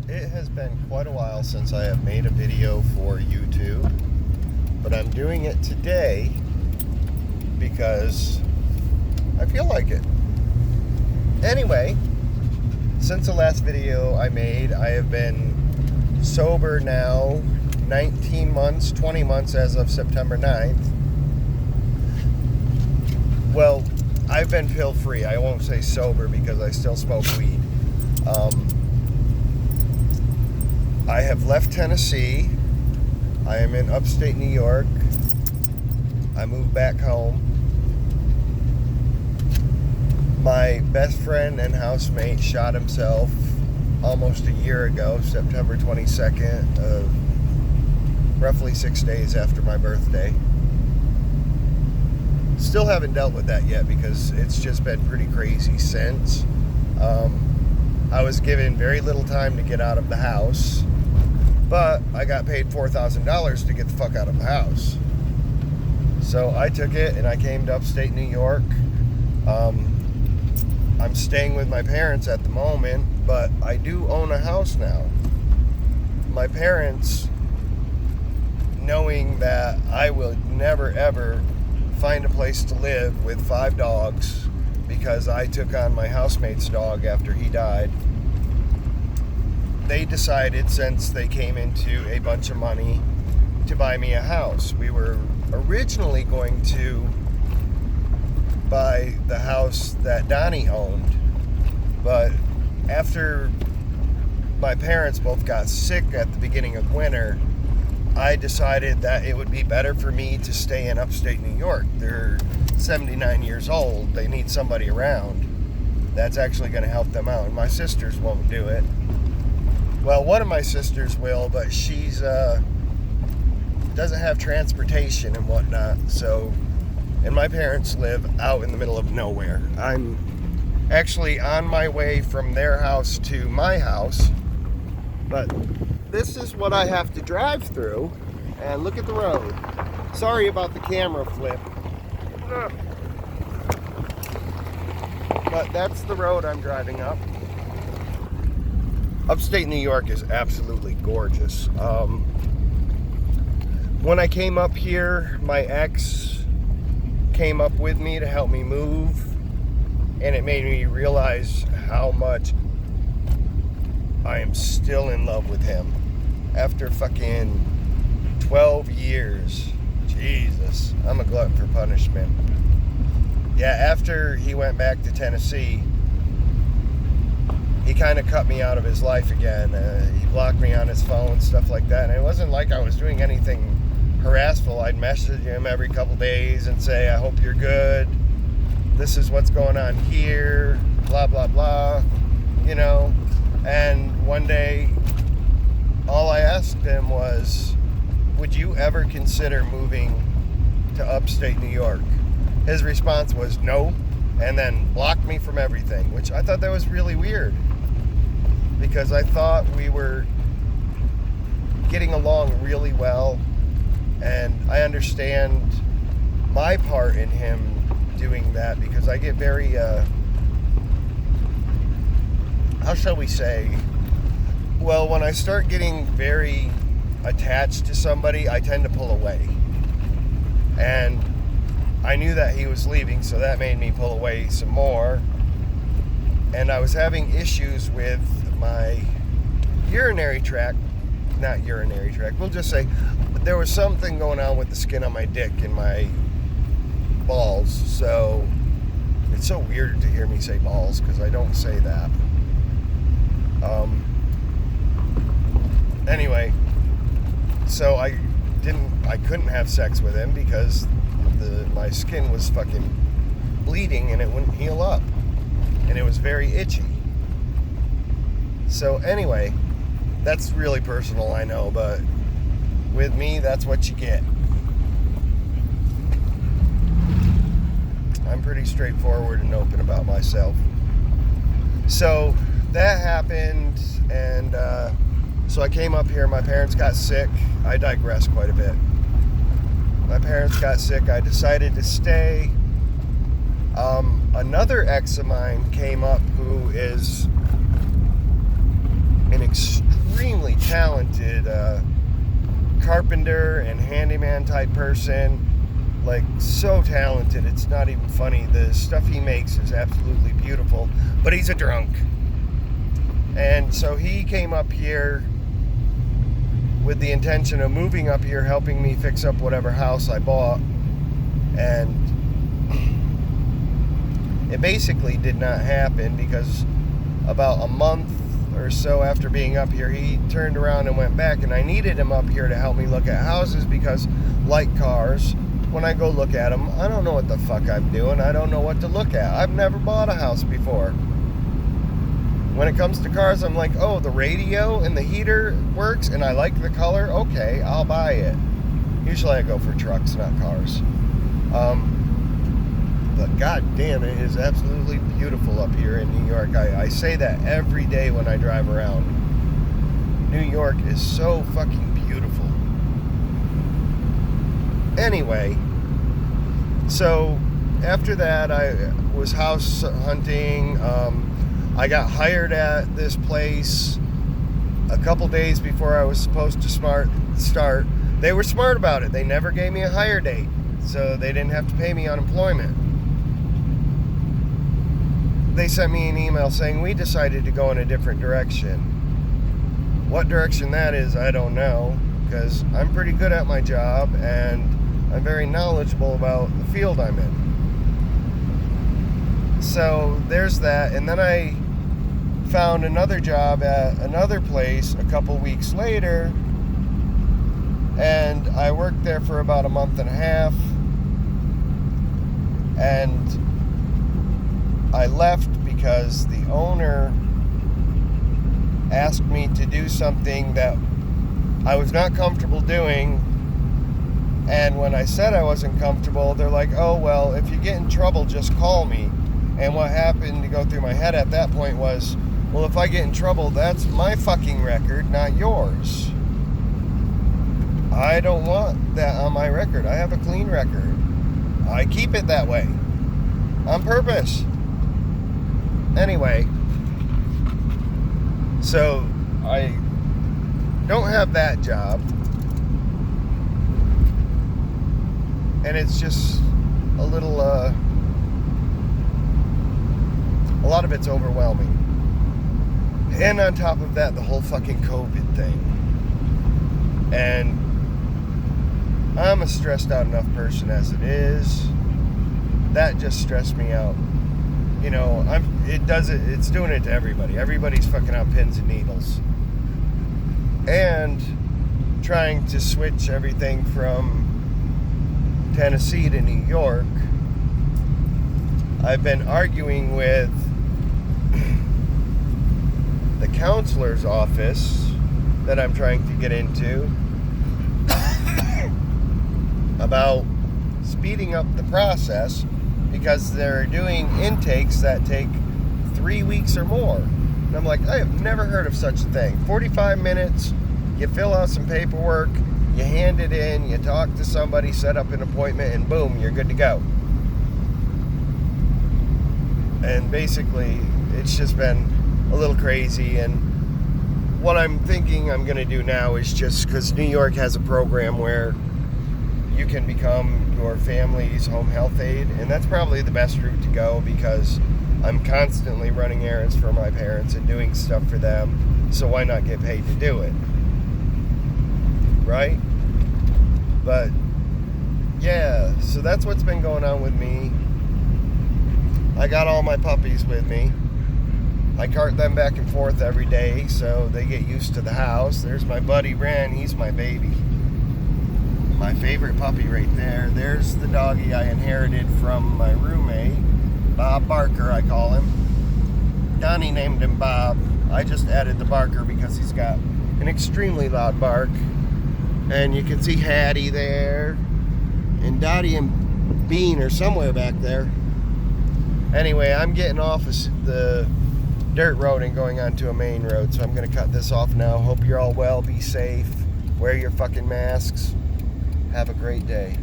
It has been quite a while since I have made a video for YouTube, but I'm doing it today because I feel like it. Anyway, since the last video I made, I have been sober now 19 months, 20 months as of September 9th. Well, I've been pill-free. I won't say sober because I still smoke weed. I have left Tennessee. I am in upstate New York. I moved back home. My best friend and housemate shot himself almost a year ago, September 22nd, roughly 6 days after my birthday. Still haven't dealt with that yet because it's just been pretty crazy since. I was given very little time to get out of the house, but I got paid $4,000 to get the fuck out of the house. So I took it and I came to upstate New York. I'm staying with my parents at the moment, but I do own a house now. My parents, knowing that I will never ever find a place to live with 5 dogs because I took on my housemate's dog after he died, they decided, since they came into a bunch of money, to buy me a house. We were originally going to buy the house that Donnie owned, but after my parents both got sick at the beginning of winter, I decided that it would be better for me to stay in upstate New York. They're 79 years old. They need somebody around that's actually going to help them out. And my sisters won't do it. Well, one of my sisters will, but she's doesn't have transportation and whatnot. So, and my parents live out in the middle of nowhere. I'm actually on my way from their house to my house, but this is what I have to drive through, and look at the road. Sorry about the camera flip. But that's the road I'm driving up. Upstate New York is absolutely gorgeous. When I came up here, my ex came up with me to help me move, and it made me realize how much I am still in love with him. After fucking 12 years. Jesus, I'm a glutton for punishment. Yeah, after he went back to Tennessee, he kind of cut me out of his life again. He blocked me on his phone, stuff like that. And it wasn't like I was doing anything harassful. I'd message him every couple days and say, I hope you're good. This is what's going on here. Blah, blah, blah. You know. And one day, all I asked him was, would you ever consider moving to upstate New York? His response was no, and then blocked me from everything, which I thought that was really weird, because I thought we were getting along really well, and I understand my part in him doing that, because I get very, how shall we say, well, when I start getting very attached to somebody, I tend to pull away. And I knew that he was leaving, so that made me pull away some more. And I was having issues with my urinary tract, we'll just say there was something going on with the skin on my dick and my balls. So it's so weird to hear me say balls, because I don't say that. Anyway, so I couldn't have sex with him because my skin was fucking bleeding and it wouldn't heal up, and it was very itchy. So anyway, that's really personal, I know, but with me, that's what you get. I'm pretty straightforward and open about myself. So that happened, and so I came up here. My parents got sick. I digress quite a bit. My parents got sick. I decided to stay. Another ex of mine came up who is an extremely talented carpenter and handyman type person. Like, so talented, it's not even funny. The stuff he makes is absolutely beautiful, but he's a drunk. And so he came up here with the intention of moving up here, helping me fix up whatever house I bought. And it basically did not happen because about a month or so after being up here, he turned around and went back, and I needed him up here to help me look at houses because, like cars, when I go look at them, I don't know what the fuck I'm doing. I don't know what to look at. I've never bought a house before. When it comes to cars, I'm like, oh, the radio and the heater works and I like the color. Okay, I'll buy it. Usually I go for trucks, not cars. But god damn, it is absolutely beautiful up here in New York. I say that every day when I drive around. New York is so fucking beautiful. Anyway, so after that, I was house hunting. I got hired at this place a couple days before I was supposed to start. They were smart about it. They never gave me a hire date, so they didn't have to pay me unemployment. They sent me an email saying, we decided to go in a different direction. What direction that is, I don't know, because I'm pretty good at my job and I'm very knowledgeable about the field I'm in. So there's that. And then I found another job at another place a couple weeks later, and I worked there for about a month and a half, and I left because the owner asked me to do something that I was not comfortable doing. And when I said I wasn't comfortable, they're like, oh, well, if you get in trouble, just call me. And what happened to go through my head at that point was, well, if I get in trouble, that's my fucking record, not yours. I don't want that on my record. I have a clean record. I keep it that way on purpose. Anyway, so I don't have that job. And it's just a little, a lot of it's overwhelming. And on top of that, the whole fucking COVID thing. And I'm a stressed out enough person as it is. That just stressed me out. You know, it's doing it to everybody. Everybody's fucking out pins and needles. And trying to switch everything from Tennessee to New York, I've been arguing with the counselor's office that I'm trying to get into about speeding up the process because they're doing intakes that take 3 weeks or more. And I'm like, I have never heard of such a thing. 45 minutes, you fill out some paperwork, you hand it in, you talk to somebody, set up an appointment, and boom, you're good to go. And basically, it's just been a little crazy. And what I'm thinking I'm going to do now is just because New York has a program where you can become your family's home health aide, and that's probably the best route to go because I'm constantly running errands for my parents and doing stuff for them, so why not get paid to do it? Right? But yeah, so that's what's been going on with me. I got all my puppies with me. I cart them back and forth every day so they get used to the house. There's my buddy Ren, he's my baby. My favorite puppy right there. There's the doggy I inherited from my roommate, Bob Barker, I call him. Donnie named him Bob. I just added the Barker because he's got an extremely loud bark. And you can see Hattie there. And Dottie and Bean are somewhere back there. Anyway, I'm getting off of the dirt road and going onto a main road. So I'm going to cut this off now. Hope you're all well. Be safe. Wear your fucking masks. Have a great day.